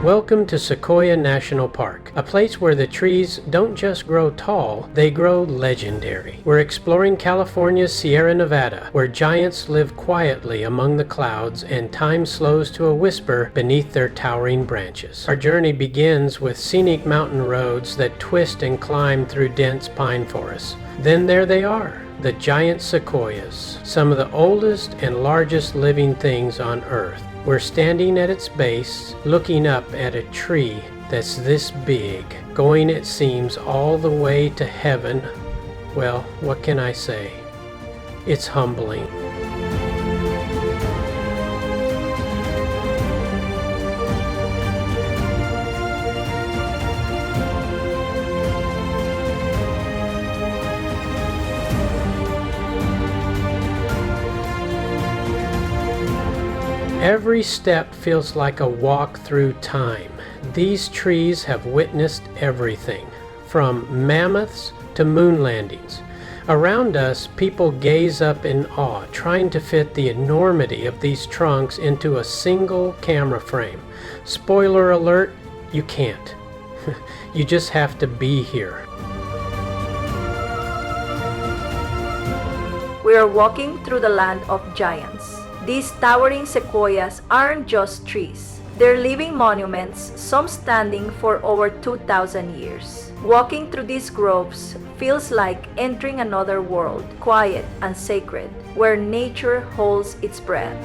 Welcome to Sequoia National Park, a place where the trees don't just grow tall, they grow legendary. We're exploring California's Sierra Nevada, where giants live quietly among the clouds and time slows to a whisper beneath their towering branches. Our journey begins with scenic mountain roads that twist and climb through dense pine forests. Then there they are, the giant sequoias, some of the oldest and largest living things on Earth. We're standing at its base, looking up at a tree that's this big, going it seems all the way to heaven. Well, what can I say? It's humbling. Every step feels like a walk through time. These trees have witnessed everything, from mammoths to moon landings. Around us, people gaze up in awe, trying to fit the enormity of these trunks into a single camera frame. Spoiler alert, you can't. You just have to be here. We are walking through the land of giants. These towering sequoias aren't just trees. They're living monuments, some standing for over 2,000 years. Walking through these groves feels like entering another world, quiet and sacred, where nature holds its breath.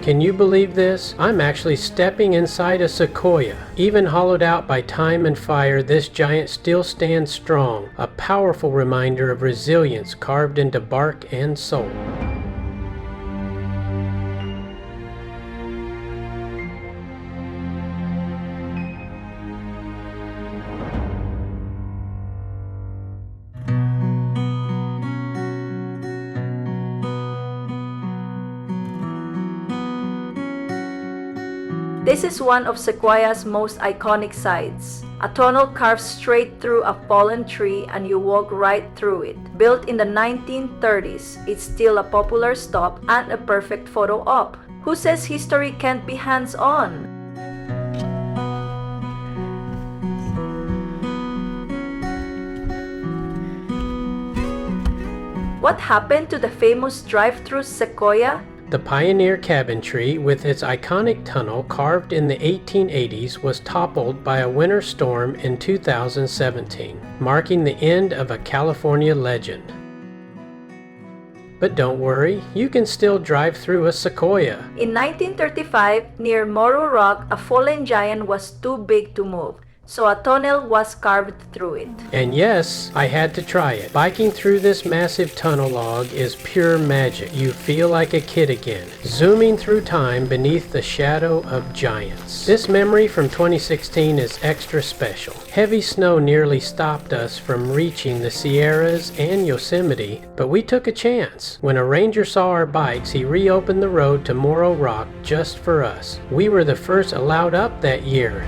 Can you believe this? I'm actually stepping inside a sequoia. Even hollowed out by time and fire, this giant still stands strong, a powerful reminder of resilience carved into bark and soul. This is one of Sequoia's most iconic sights. A tunnel carved straight through a fallen tree and you walk right through it. Built in the 1930s, it's still a popular stop and a perfect photo op. Who says history can't be hands-on? What happened to the famous drive-through Sequoia? The pioneer cabin tree, with its iconic tunnel carved in the 1880s, was toppled by a winter storm in 2017, marking the end of a California legend. But don't worry, you can still drive through a sequoia. In 1935, near Moro Rock, a fallen giant was too big to move, so a tunnel was carved through it. And yes, I had to try it. Biking through this massive tunnel log is pure magic. You feel like a kid again, zooming through time beneath the shadow of giants. This memory from 2016 is extra special. Heavy snow nearly stopped us from reaching the Sierras and Yosemite, but we took a chance. When a ranger saw our bikes, he reopened the road to Moro Rock just for us. We were the first allowed up that year.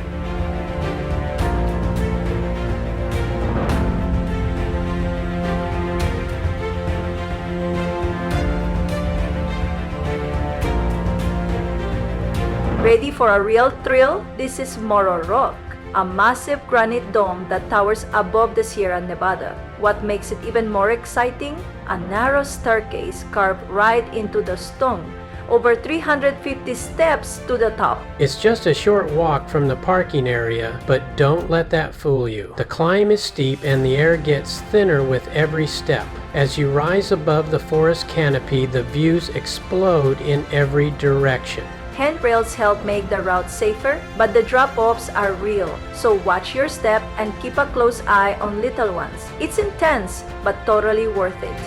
Ready for a real thrill? This is Moro Rock, a massive granite dome that towers above the Sierra Nevada. What makes it even more exciting? A narrow staircase carved right into the stone, over 350 steps to the top. It's just a short walk from the parking area, but don't let that fool you. The climb is steep and the air gets thinner with every step. As you rise above the forest canopy, the views explode in every direction. Handrails help make the route safer, but the drop-offs are real, so watch your step and keep a close eye on little ones. It's intense, but totally worth it.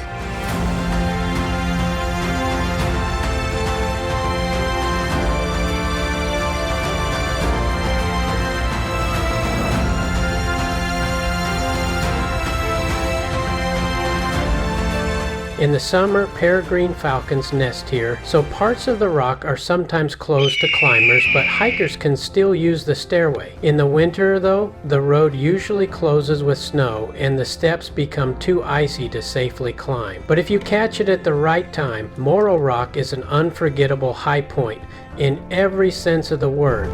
In the summer, peregrine falcons nest here, so parts of the rock are sometimes closed to climbers, but hikers can still use the stairway. In the winter, though, the road usually closes with snow and the steps become too icy to safely climb. But if you catch it at the right time, Moro Rock is an unforgettable high point in every sense of the word.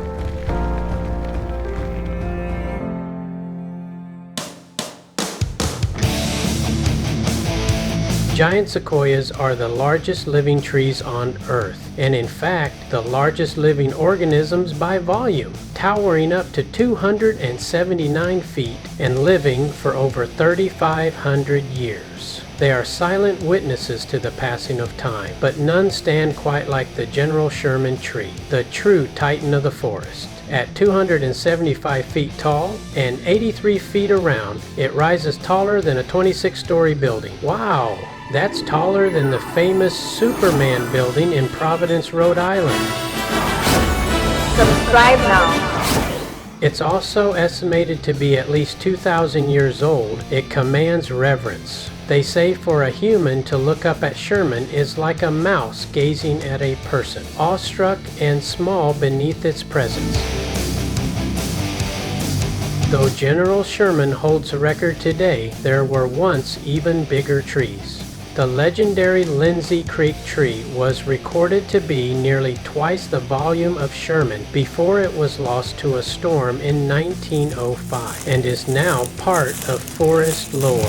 Giant sequoias are the largest living trees on Earth, and in fact, the largest living organisms by volume, towering up to 279 feet and living for over 3,500 years. They are silent witnesses to the passing of time, but none stand quite like the General Sherman Tree, the true titan of the forest. At 275 feet tall and 83 feet around, it rises taller than a 26-story building. Wow! That's taller than the famous Superman building in Providence, Rhode Island. Subscribe now. It's also estimated to be at least 2,000 years old. It commands reverence. They say for a human to look up at Sherman is like a mouse gazing at a person, awestruck and small beneath its presence. Though General Sherman holds the record today, there were once even bigger trees. The legendary Lindsey Creek tree was recorded to be nearly twice the volume of Sherman before it was lost to a storm in 1905 and is now part of forest lore.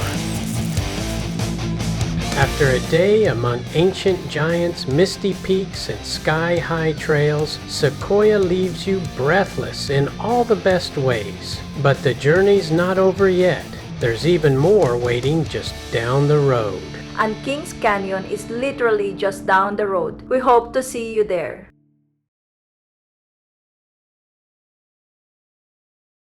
After a day among ancient giants, misty peaks, and sky-high trails, Sequoia leaves you breathless in all the best ways. But the journey's not over yet. There's even more waiting just down the road. And Kings Canyon is literally just down the road. We hope to see you there.